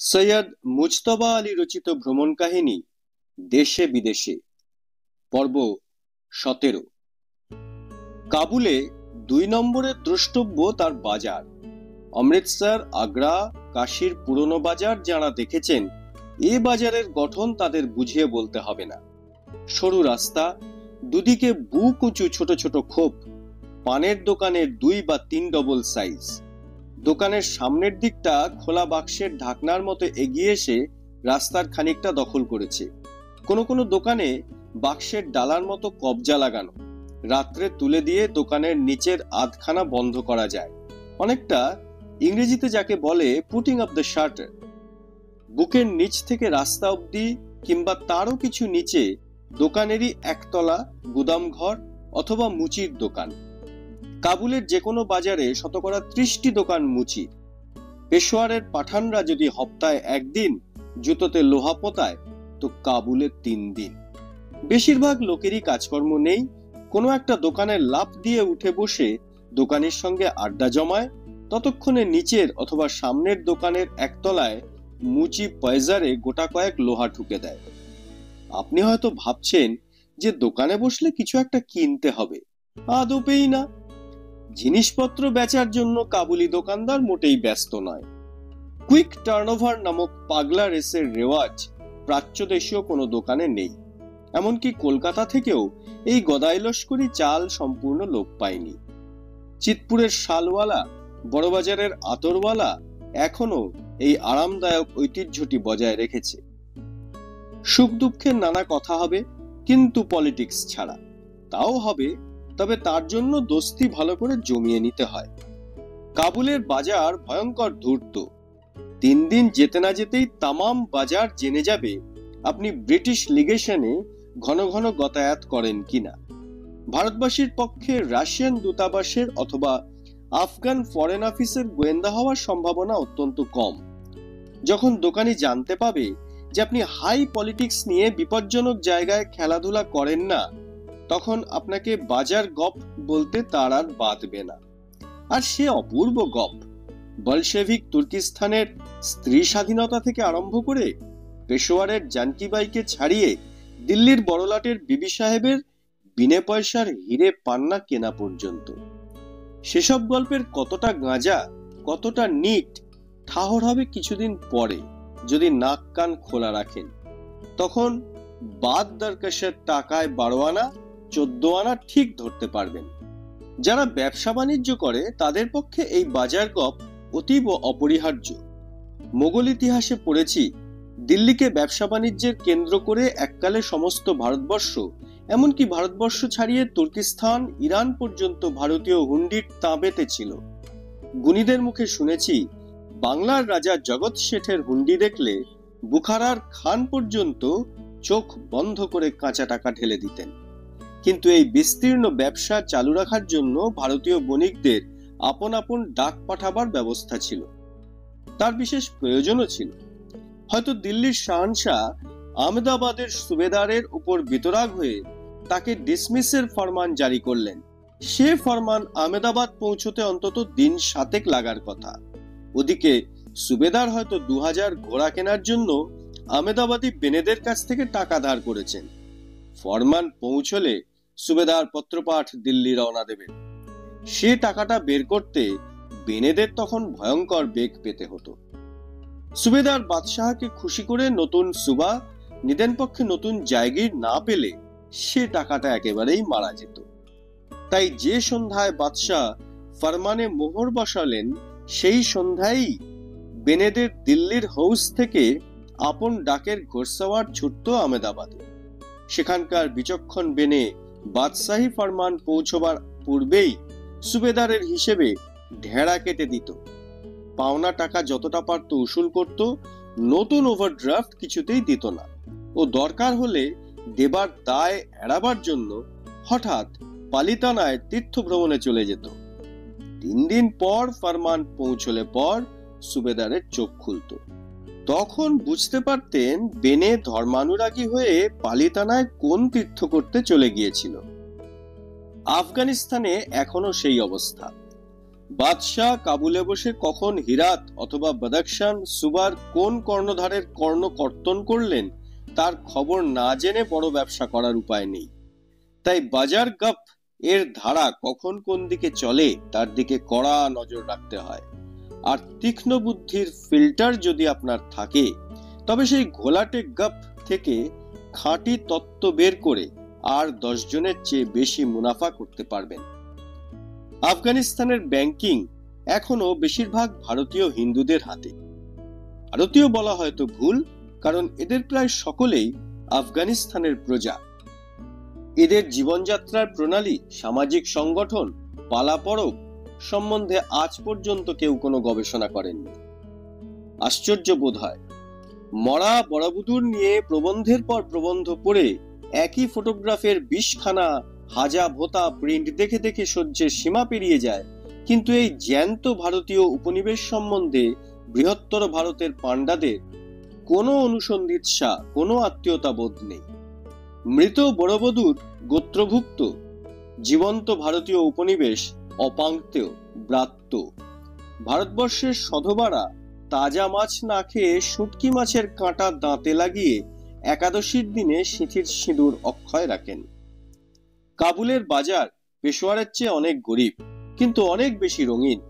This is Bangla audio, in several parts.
সৈয়দ মুজতবা আলী রচিত ভ্রমণ কাহিনী দেশে বিদেশে পর্ব 17। কাবুলে 2 নম্বরের দ্রষ্টব্য তার বাজার। অমৃতসর, আগ্রা, কাশীর পুরনো বাজার যারা দেখেছেন, এ বাজারের গঠন তাদের বুঝিয়ে বলতে হবে না। সরু রাস্তা, দুদিকে বুক উঁচু ছোট ছোট খোপ, পানের দোকানের 2 বা 3 ডবল সাইজ। দোকানের সামনের দিকটা খোলা বাক্সের ঢাকনার মতো এগিয়ে এসে রাস্তার খানিকটা দখল করেছে। কোনো কোনো দোকানে বাক্সের ডালার মতো কবজা লাগানো, রাত্রে তুলে দিয়ে দোকানের নিচের আধখানা বন্ধ করা যায়। অনেকটা ইংরেজিতে যাকে বলে পুটিং আপ দ্য শাটার। বুকের নিচ থেকে রাস্তা অবধি কিংবা তারও কিছু নিচে দোকানেরই একতলা গুদাম ঘর অথবা মুচির দোকান। কাবুলের যে কোনো বাজারে শতকরা 30টি দোকান মুচির। পেশোয়ারের পাঠানরা যদি হপ্তায় 1 দিন জুতোতে লোহা পোতায়, তো কাবুলে 3 দিন। বেশিরভাগ লোকেরই কাজকর্ম নেই, কোনো একটা দোকানের লাফ দিয়ে উঠে বসে দোকানের সঙ্গে আড্ডা জমায়। ততক্ষণে নিচের অথবা সামনের দোকানের একতলায় মুচি পয়জারে গোটা কয়েক লোহা ঠুকে দেয়। আপনি হয়তো ভাবছেন যে দোকানে বসলে কিছু একটা কিনতে হবে, আদপেই না। জিনিসপত্র বেচার জন্য কাবুলি দোকানদার মোটেই ব্যস্ত নয়। কুইক টার্নওভার নামক পাগলা রেসের রেওয়াজ প্রাচ্য দেশীয় কোনো দোকানে নেই। এমনকি কলকাতা থেকেও এই গদাই লস্করি চাল সম্পূর্ণ লোপ পায়নি। চিতপুরের শালওয়ালা, বড়বাজারের আতরওয়ালা এখনো এই আরামদায়ক ঐতিহ্যটি বজায় রেখেছে। সুখ দুঃখের নানা কথা হবে, কিন্তু পলিটিক্স ছাড়া। তাও হবে, তবে তার জন্য দোস্তি ভালো করে জমিয়ে নিতে হয়। কাবুলের বাজার ভয়ঙ্কর ধূর্ত। 3 দিন যেতে না যেতেই তামাম বাজার জেনে যাবে আপনি ব্রিটিশ লিগেশনে ঘন ঘন গতায়াত করেন কিনা। ভারতবাসীর পক্ষে রাশিয়ান দূতাবাসের অথবা আফগান ফরেন অফিসের গোয়েন্দা হওয়ার সম্ভাবনা অত্যন্ত কম। যখন দোকানি জানতে পাবে যে আপনি হাই পলিটিক্স নিয়ে বিপজ্জনক জায়গায় খেলাধুলা করেন না, তখন আপনাকে বাজার গপ বলতে তার আর বাধবে না। আর সে অপূর্ব গপ বলশেভিক তুর্কিস্তানের স্ত্রী স্বাধীনতা থেকে আরম্ভ করে পেশোয়ারের জানকিবাইকে ছাড়িয়ে দিল্লির বড়লাটের বিবি সাহেবের বিনে পয়সার হিরে পান্না কেনা পর্যন্ত। সেসব গল্পের কতটা গাঁজা, কতটা নিট ঠাহর হবে কিছুদিন পরে, যদি নাক কান খোলা রাখেন। তখন বাদ দরকশের টাকায় 12 আনা 14 আনা ঠিক ধরতে পারবেন। যারা ব্যবসা বাণিজ্য করে তাদের পক্ষে এই বাজার গপ অতীব অপরিহার্য। মোগল ইতিহাসে পড়েছি, দিল্লিকে ব্যবসা বাণিজ্যের কেন্দ্র করে এককালে সমস্ত ভারতবর্ষ, এমনকি ভারতবর্ষ ছাড়িয়ে তুর্কিস্তান, ইরান পর্যন্ত ভারতীয় হুন্ডির তাঁবেতে ছিল। গুণীদের মুখে শুনেছি, বাংলার রাজা জগৎ শেঠের হুন্ডি দেখলে বুখারার খান পর্যন্ত চোখ বন্ধ করে কাঁচা টাকা ঢেলে দিতেন। কিন্তু এই বিস্তীর্ণ ব্যবসা চালু রাখার জন্য ভারতীয় বণিকদের আপন আপন ডাক পাঠাবার ব্যবস্থা ছিল। তার বিশেষ প্রয়োজনও ছিল। হয়তো দিল্লির শাহনশাহ আহমেদাবাদের সুবেদারের উপর বিতরাগ হয়ে তাকে ডিসমিসের ফরমান জারি করলেন। সে ফরমান আহমেদাবাদ পৌঁছতে অন্তত দিন 7 লাগার কথা। ওদিকে সুবেদার হয়তো 2000 ঘোড়া কেনার জন্য আহমেদাবাদী বেনেদের কাছ থেকে টাকা ধার করেছেন। ফরমান পৌঁছলে সুবেদার পত্রপাঠ দিল্লি রওনা দেবেন। সে টাকাটা বের করতে বেনেদের তখন ভয়ঙ্কর বেগ পেতে হতো। সুবেদার বাদশাহকে খুশি করে নতুন সুবা, নিদেন পক্ষে নতুন জায়গির না পেলে সে টাকাটা একেবারেই মারা যেত। তাই যে সন্ধ্যায় বাদশাহ ফরমানে মোহর বসালেন, সেই সন্ধ্যায় বেনেদের দিল্লির হাউস থেকে আপন ডাকের ঘোড়সওয়ার ছুটত আহমেদাবাদে। সেখানকার বিচক্ষণ বেনে বাদশাহী ফরমান পৌঁছবার পূর্বেই সুবেদারের হিসেবে ঢেড়া কেটে দিত। পাওনা টাকা যতটা পারত উসুল করত, নতুন ওভারড্রাফট কিছুতেই দিত না। ও দরকার হলে দেবার দায় এড়াবার জন্য হঠাৎ পালিতানায় তীর্থ ভ্রমণে চলে যেত। 3 দিন পর ফরমান পৌঁছলে পর সুবেদারের চোখ খুলত। তখন বুঝতে পারতেন বেনে ধর্মানুরাগী হয়ে পালিতানায় কোন তীর্থ করতে চলে গিয়েছিল। আফগানিস্তানে এখনো সেই অবস্থা। বাদশাহ কাবুলে বসে কখন হিরাত অথবা বদখশান সুবার কোন কর্ণধারের কর্ণ কর্তন করলেন তার খবর না জেনে বড় ব্যবসা করার উপায় নেই। তাই বাজার গপ এর ধারা কখন কোন দিকে চলে তার দিকে কড়া নজর রাখতে হয়। আর তীক্ষ্ণ বুদ্ধির ফিল্টার যদি আপনার থাকে তবে সেই ঘোলাটে গপ থেকে খাঁটি তত্ত্ব বের করে আর 10 জনের চেয়ে বেশি মুনাফা করতে পারবেন। আফগানিস্তানের ব্যাংকিং এখনো বেশিরভাগ ভারতীয় হিন্দুদের হাতে। ভারতীয় বলা হয়তো ভুল, কারণ এদের প্রায় সকলেই আফগানিস্তানের প্রজা। এদের জীবনযাত্রার প্রণালী, সামাজিক সংগঠন, পালাপরব সম্বন্ধে আজ পর্যন্ত কেউ কোনো গবেষণা করেননি। আশ্চর্য বোধ হয়, মরা বড়বুদুর নিয়ে প্রবন্ধের পর প্রবন্ধ পড়ে একই ফটোগ্রাফের 20খানা হাজা ভোতা প্রিন্ট দেখে দেখে সহ্যের সীমা পেরিয়ে যায়, কিন্তু এই জ্যান্ত ভারতীয় উপনিবেশ সম্বন্ধে বৃহত্তর ভারতের পাণ্ডাদের কোনো অনুসন্ধিৎসা, কোনো আত্মীয়তা বোধ নেই। মৃত বড়বধূর গোত্রভুক্ত জীবন্ত ভারতীয় উপনিবেশ অপাঙ্ক্তেয়, ব্রাত্য। ভারতবর্ষের সধবারা তাজা মাছ না খেয়ে শুটকি মাছের কাঁটা দাঁতে লাগিয়ে একাদশীর দিনে সিঁথির সিঁদুর অক্ষয় রাখেন। কাবুলের বাজার পেশোয়ারের চেয়ে অনেক গরিব, কিন্তু অনেক বেশি রঙিন।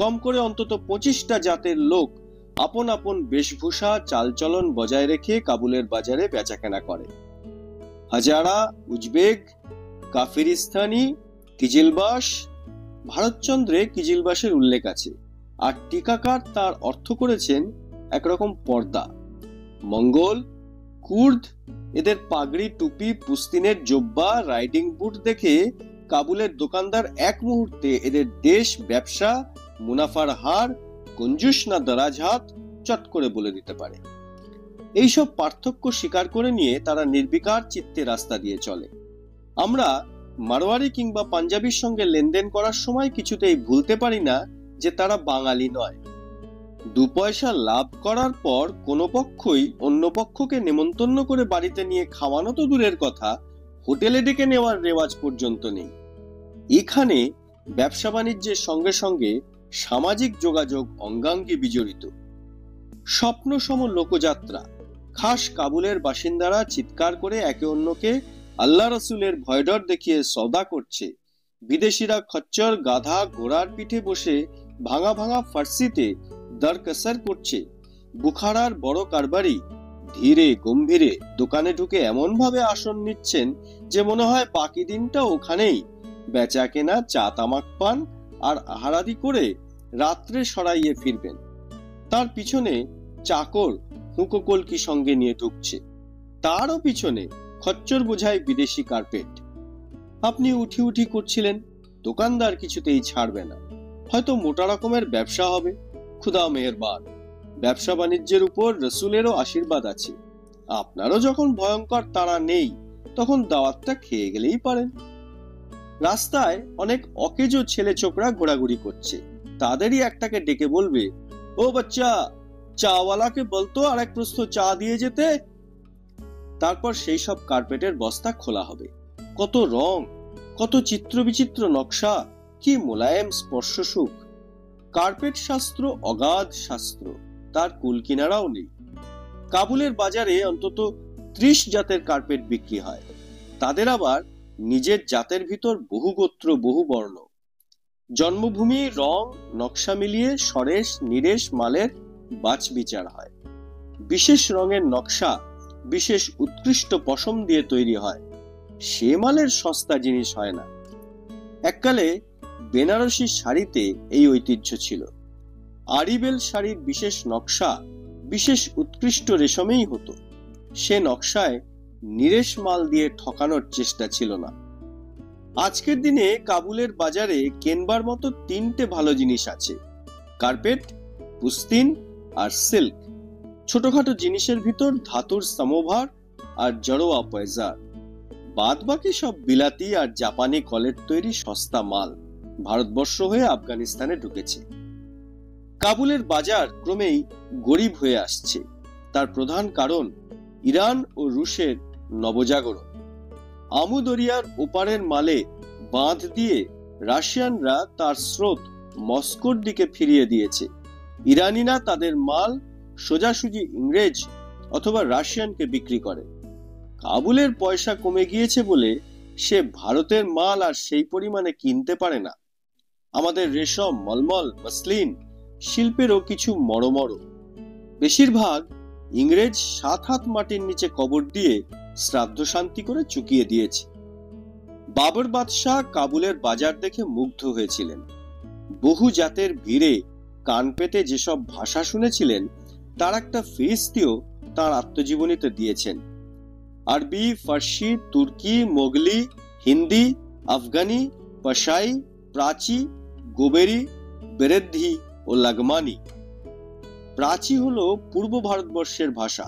কম করে অন্তত 25টা জাতের লোক আপন আপন বেশভূষা, চালচলন বজায় রেখে কাবুলের বাজারে বেচাকেনা করে। হাজারা, উজবেক, কাফিরিস্তানি, কিজিলবাস। ভারতচন্দ্রে কিজিলবাসের উল্লেখ আছে, আর টিকাকার তার অর্থ করেছেন একরকম পর্দা। মঙ্গল, কুর্দ, এদের পাগড়ি, টুপি, পুস্তিনের জোব্বা, রাইডিং বুট দেখে কাবুলের দোকানদার এক মুহূর্তে এদের দেশ, ব্যবসা, মুনাফার হার, কঞ্জুস না দরাজ হাত চট করে বলে দিতে পারে। এইসব পার্থক্য স্বীকার করে নিয়ে তারা নির্বিকার চিত্তে রাস্তা দিয়ে চলে। আমরা মারোয়ারি কিংবা পাঞ্জাবির সঙ্গে লেনদেন করার সময় কিছুতেই ভুলতে পারি না যে তারা বাঙালি নয়। 2 পয়সা লাভ করার পর কোনো পক্ষই অন্য পক্ষকে নেমন্তন্ন করে বাড়িতে নিয়ে খাওয়ানো তো দূরের কথা, হোটেলে ডেকে নেওয়ার রেওয়াজ পর্যন্ত নেই। এখানে ব্যবসা বাণিজ্যের সঙ্গে সঙ্গে সামাজিক যোগাযোগ অঙ্গাঙ্গি বিজড়িত। স্বপ্নসম লোকযাত্রা। খাস কাবুলের বাসিন্দারা চিৎকার করে একে অন্যকে আল্লাহ রসুলের ভয়ডর দেখিয়ে সওদা করছে। বিদেশিরা খচ্চর, গাধা, ঘোড়ার পিঠে বসে ভাঙা ভাঙা ফার্সিতে দরকসর করছে। বুখারার বড় কারবারি ধীরে গম্ভীরে দোকানে ঢুকে এমন ভাবে আসন নিচ্ছেন যে মনে হয় বাকি দিনটা ওখানেই বেচা কেনা, চা তামাক পান আর আহারাদি করে রাত্রে সরাইয়ে ফিরবেন। তার পিছনে চাকর হুঁকো কলকি সঙ্গে নিয়ে ঢুকছে, তারও পিছনে খচ্চর বোঝাই বিদেশি কার্পেট। আপনি উঠি উঠি করছিলেন, দোকানদার কিছুতেই ছাড়বে না। হয়তো মোটা রকমের ব্যবসা হবে, খুদা মেহেরবান। ব্যবসা বাণিজ্যের উপর রসুলেরও আশীর্বাদ আছে। আপনারও যখন ভয়ঙ্কর তাড়া নেই, তখন দাওয়াতটা খেয়ে গেলেই পারেন। রাস্তায় অনেক অকেজো ছেলে ছোকরা ঘোরাঘুরি করছে। তাদেরই একটাকে ডেকে বলবে, ও বাচ্চা, চাওয়ালাকে বলতো আর এক প্রস্থ চা দিয়ে যেতে। তারপর সেই সব কার্পেটের বস্তা খোলা হবে। কত রং, কত চিত্র বিচিত্র নকশা, কি মোলায়েম স্পর্শ সুখ। কার্পেট শাস্ত্র অগাধ শাস্ত্র, তার কুল কিনারাও নেই। কাবুলের বাজারে অন্তত 30 জাতের কার্পেট বিক্রি হয়। তাদের আবার নিজের জাতের ভিতর বহু গোত্র, বহু বর্ণ। জন্মভূমি, রং, নকশা মিলিয়ে সরেশ নিরেশ মালের বাছ বিচার হয়। বিশেষ রঙের নকশা বিশেষ উৎকৃষ্ট পশম দিয়ে তৈরি হয়, সে মালের সস্তা জিনিস হয় না। এককালে বেনারসি শাড়িতে এই ঐতিহ্য ছিল। আরিবেল শাড়ির বিশেষ নকশা বিশেষ উৎকৃষ্ট রেশমেই হতো। সে নকশায় নিরেশ মাল দিয়ে ঠকানোর চেষ্টা ছিল না। আজকের দিনে কাবুলের বাজারে কেনবার মতো 3টে ভালো জিনিস আছে: কার্পেট, পুস্তিন আর সিল্ক। ছোটখাটো জিনিসের ভিতর ধাতুর সামোভার আর জড়োয়া পয়জার। বাদ বাকি সব বিলাতি আর জাপানি কলের তৈরি সস্তা মাল ভারতবর্ষ হয়ে আফগানিস্তানে ঢুকেছে। কাবুলের বাজার ক্রমেই গরিব হয়ে আসছে। তার প্রধান কারণ ইরান ও রুশের নবজাগরণ। আমু দরিয়ার ওপারের মালে বাঁধ দিয়ে রাশিয়ানরা তার স্রোত মস্কোর দিকে ফিরিয়ে দিয়েছে। ইরানিরা তাদের মাল সোজাসুজি ইংরেজ অথবা রাশিয়ানকে বিক্রি করে। কাবুলের পয়সা কমে গিয়েছে বলে সে ভারতের মাল আর সেই পরিমাণে কিনতে পারে না। আমাদের রেশম, মলমল, মসলিন শিল্পেরও কিছু মরমর। বেশিরভাগ ইংরেজ 7 হাত মাটির নিচে কবর দিয়ে শ্রাদ্ধ শান্তি করে চুকিয়ে দিয়েছে। বাবর বাদশাহ কাবুলের বাজার দেখে মুগ্ধ হয়েছিলেন। বহু জাতের ভিড়ে কান পেতে যেসব ভাষা শুনেছিলেন তার একটা ফিরিস্তিও তার আত্মজীবনীতে দিয়েছেন। আরবি, ফার্সি, তুর্কি, মোগলি, হিন্দি, আফগানি, পাশাই, প্রাচী, গোবেরি, বেরেদ্ধি ও লাগমানি। প্রাচী হলো পূর্ব ভারতবর্ষের ভাষা।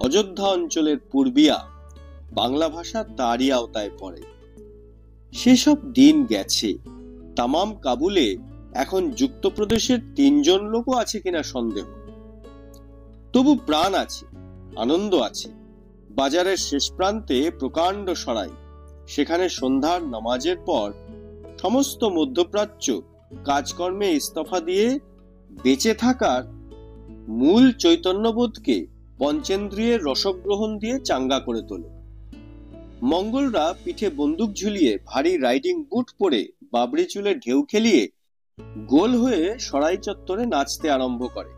অযোধ্যা অঞ্চলের পূর্বিয়া বাংলা ভাষা তারই আওতায় পড়ে। সেসব দিন গেছে। তামাম কাবুলে এখন যুক্তপ্রদেশের 3 জন লোকও আছে কিনা সন্দেহ। তবু প্রাণ আছে, আনন্দ আছে। বাজারের শেষ প্রান্তে প্রকাণ্ড সরাই, সেখানে সন্ধ্যার নামাজের পর সমস্ত মধ্যপ্রাচ্য কাজকর্মে ইস্তফা দিয়ে বেঁচে থাকার মূল চৈতন্যবোধকে পঞ্চেন্দ্রিয়ের রসগ্রহণ দিয়ে চাঙ্গা করে তোলে। মঙ্গলরা পিঠে বন্দুক ঝুলিয়ে ভারী রাইডিং বুট পরে বাবরি চুলে ঢেউ খেলিয়ে গোল হয়ে সরাই চত্বরে নাচতে আরম্ভ করে।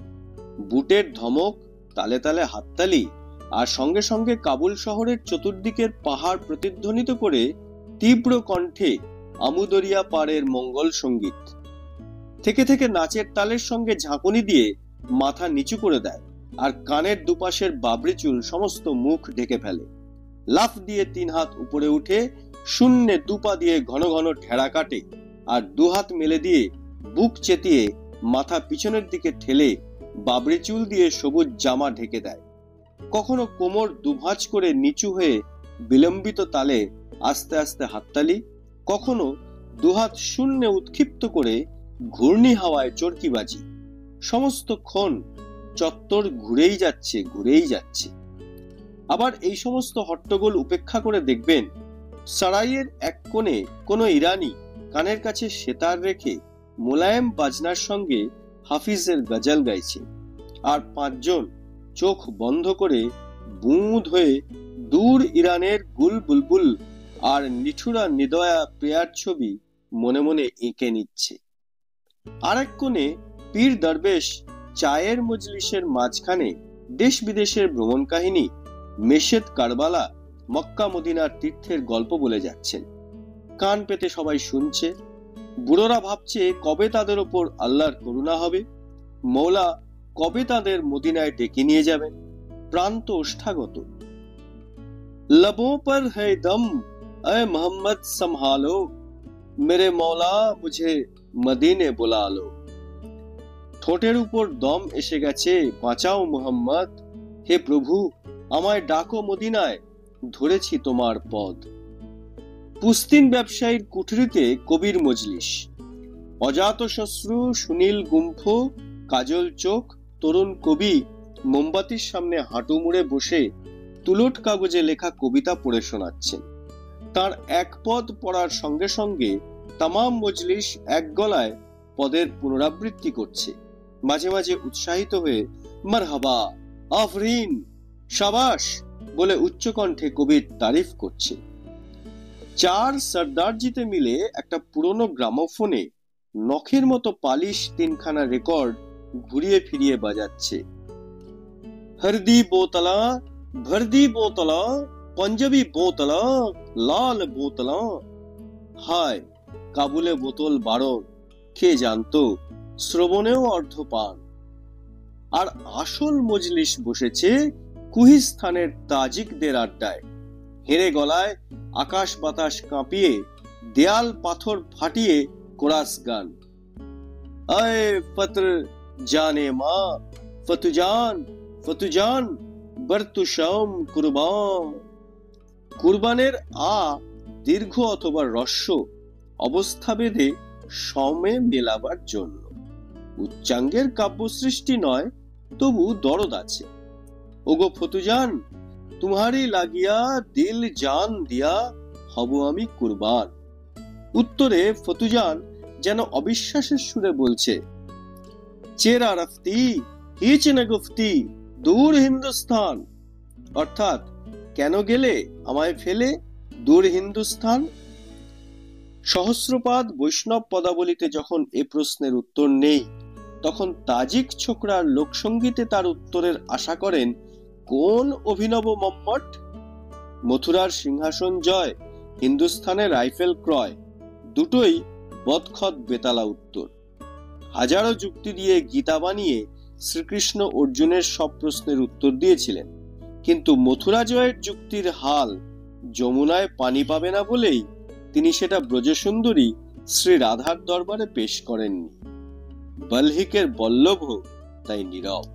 বুটের ধমক, তালে তালে হাততালি আর সঙ্গে সঙ্গে কাবুল শহরের চতুর্দিকের পাহাড় প্রতিধ্বনিত করে তীব্র কণ্ঠে আমুদরিয়া পাড়ের মঙ্গল সঙ্গীত। থেকে থেকে নাচের তালের সঙ্গে ঝাঁকুনি দিয়ে মাথা নিচু করে দেয় আর কানের দুপাশের বাবরি চুল সমস্ত মুখ ঢেকে ফেলে। লাফ দিয়ে 3 হাত উপরে উঠে শূন্যে দুপা দিয়ে ঘন ঘন ঠেড়া কাটে আর 2 হাত মেলে দিয়ে বুক চেতিয়ে মাথা পিছনের দিকে ঠেলে বাবরি চুল দিয়ে সবুজ জামা ঢেকে দেয়। কখনো কোমর দুভাঁজ করে নিচু হয়ে বিলম্বিত তালে আস্তে আস্তে হাততালি, কখনো 2 হাত শূন্যে উৎক্ষিপ্ত করে ঘূর্ণি হাওয়ায় চরকিবাজি। সমস্ত ক্ষণ চত্বর ঘুরেই যাচ্ছে। আবার এই সমস্ত হট্টগোল উপেক্ষা করে দেখবেন সারাইয়ের এক কোণে কোনো ইরানি কানের কাছে সেতার রেখে মোলায়েম বাজনার সঙ্গে হাফিজের গজল গাইছে, আর 5 জন চোখ বন্ধ করে বুঁদ হয়ে দূর ইরানের গুল বুলবুল আর নিঠুরা নিদয়া প্রেয়ার ছবি মনে মনে এঁকে নিচ্ছে। আর এক কোণে পীর দরবেশ চায়ের মজলিসের মাঝখানে দেশ বিদেশের ভ্রমণ কাহিনী, মেশেদ, কারবালা, মক্কা মদিনার তীর্থের গল্প বলে যাচ্ছেন। কান পেতে সবাই শুনছে। বুড়োরা ভাবছে কবে তাদের ওপর আল্লাহর করুণা হবে, মৌলা কবে তাদের মদিনায় ডেকে নিয়ে যাবেন। প্রান্ত ওষ্ঠাগত। লবোं पर है दम ऐ मोहम्मद संभालो, मेरे मौला मुझे मदीने बुला लो। ঠোঁটের উপর দম এসে গেছে, বাঁচাও মোহাম্মদ, হে প্রভু আমায় ডাকো মদিনায়, ধরেছি তোমার পদ। পুস্তিন ব্যবসায়ীর কুঠরিতে কবির মজলিস। অজাতশত্রু, সুনীল গুম্ফ, কাজল চোখ তরুণ কবি মোমবাতির সামনে হাঁটু মুড়ে বসে তুলট কাগজে লেখা কবিতা পড়ে শোনাচ্ছেন। তার এক পদ পড়ার সঙ্গে সঙ্গে তামাম মজলিস এক গলায় পদের পুনরাবৃত্তি করছে। মাঝে মাঝে উৎসাহিত হয়ে মারহাবা, আফরিন, শাবাশ বলে উচ্চকণ্ঠে কবির তারিফ করছে। 4 সর্দারজিতে মিলে একটা পুরনো গ্রামোফোনে নখের মতো পালিশ 3খানা রেকর্ড ঘুরিয়ে ফিরিয়ে বাজাচ্ছে। হরদি বোতলা, ভরদি বোতলা, পঞ্জাবি বোতলা, লাল বোতলা। হায়, কাবুলে বোতল বারণ, কে জানতো শ্রবণেও অর্ধপান। আর আসল মজলিস বসেছে কুহিস্তানের তাজিকদের আড্ডায়। হেরে গলায় আকাশ বাতাস কাঁপিয়ে দেয়াল পাথর ফাটিয়ে কোরাস গান। আয়ে ফতর জানে মা, ফতুজান ফতুজান বরতুশাম কুরবান। কুরবানের আ দীর্ঘ অথবা হ্রস্ব অবস্থা বেঁধে সমে মেলাবার জন্য। উচ্চাঙ্গের কাব্য সৃষ্টি নয়, তবু দরদ আছে। ওগো ফতুজান, তোমারি লাগিয়া দিল জান দিয়া হব আমি কুরবান। উত্তরে ফতুজান যেন অবিশ্বাসের সুরে বলছে, চেরা রফতি হিচ নগুফতি দূর হিন্দুস্তান, অর্থাৎ কেন গেলে আমায় ফেলে দূর হিন্দুস্তান। সহস্রপাদ বৈষ্ণব পদাবলিতে যখন এ প্রশ্নের উত্তর নেই, তখন তাজিক ছোকরার লোকসঙ্গীতে তার উত্তরের আশা করেন কোন অভিনব মম্মট? মথুরার সিংহাসন জয়, হিন্দুস্তানের রাইফেল ক্রয়, দুটোই বদখত বেতালা উত্তর। হাজারো যুক্তি দিয়ে গীতা বানিয়ে শ্রীকৃষ্ণ অর্জুনের সব প্রশ্নের উত্তর দিয়েছিলেন, কিন্তু মথুরা জয়ের যুক্তির হাল যমুনায় পানি পাবে না বলেই তিনি সেটা ব্রজসুন্দরী শ্রী রাধার দরবারে পেশ করেননি। বল্হিকের বল্লভ তাই নীরব।